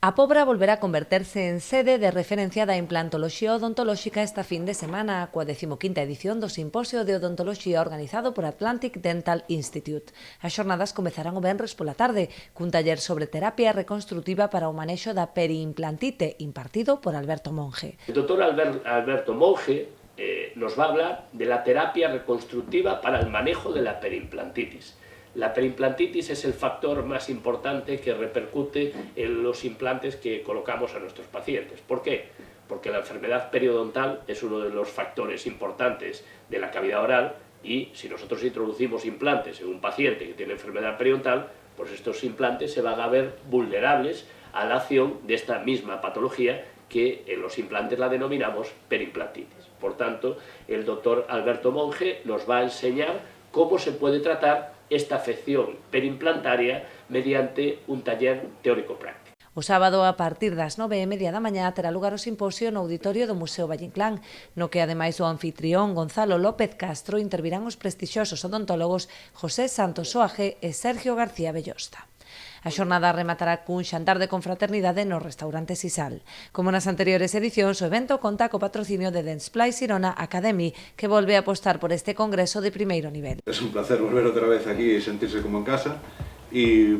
A Pobra volverá a converterse en sede de referencia da implantoloxía odontolóxica esta fin de semana, coa 15ª edición do Simposio de Odontoloxía organizado por Atlantic Dental Institute. As xornadas comezarán o venres pola tarde, cun taller sobre terapia reconstrutiva para o manexo da periimplantite, impartido por Alberto Monge. El doctor Alberto Monge nos va a hablar de la terapia reconstructiva para el manejo de la periimplantitis. La periimplantitis es el factor más importante que repercute en los implantes que colocamos a nuestros pacientes. ¿Por qué? Porque la enfermedad periodontal es uno de los factores importantes de la cavidad oral y si nosotros introducimos implantes en un paciente que tiene enfermedad periodontal, pues estos implantes se van a ver vulnerables a la acción de esta misma patología que en los implantes la denominamos periimplantitis. Por tanto, el doctor Alberto Monge nos va a enseñar cómo se puede tratar esta afección periimplantaria mediante un taller teórico-práctico. O sábado, a partir das 9:30 da mañá, terá lugar o simposio no auditorio do Museo Valle Inclán, no que, ademais do anfitrión Gonzalo López Castro, intervirán os prestixiosos odontólogos José Santos Soaje e Sergio García Bellosta. A xornada rematará cun xantar de confraternidade no restaurante Sisal. Como nas anteriores edicións, o evento conta co patrocinio de Dentsply Sirona Academy, que volve a apostar por este congreso de primeiro nivel. Es un placer volver otra vez aquí y sentirse como en casa y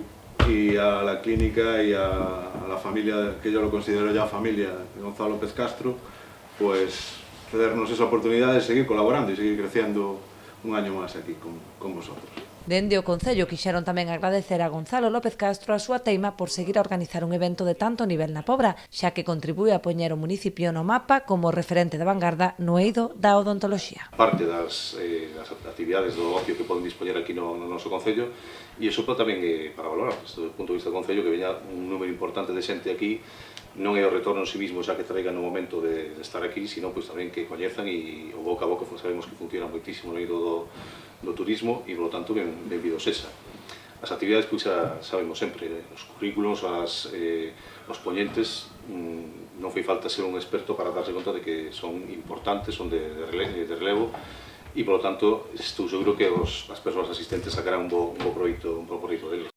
a la clínica y a la familia, que yo lo considero ya familia, de Gonzalo López Castro, pues cedernos esa oportunidad de seguir colaborando y seguir creciendo un año más aquí con vosotros. Dende o Concello quixeron tamén agradecer a Gonzalo López Castro a súa teima por seguir a organizar un evento de tanto nivel na Pobra, xa que contribúe a poñer o municipio no mapa como referente de vanguarda no eido da odontoloxía. Parte das actividades do ocio que poden dispoñer aquí no noso Concello e iso tamén para valorar, desde o punto de vista do Concello, que veña un número importante de xente aquí, non é o retorno en sí mismo xa que traigan no momento de estar aquí, sino pois tamén que coñezan e o boca a boca sabemos que funciona moitísimo no eido do turismo e, polo tanto, benvidos esa. As actividades, pois, xa sabemos sempre, os currículos, os poñentes, non foi falta ser un experto para darse conta de que son importantes, son de relevo, e, polo tanto, estou seguro que as persoas asistentes sacarán un bo proveito deles.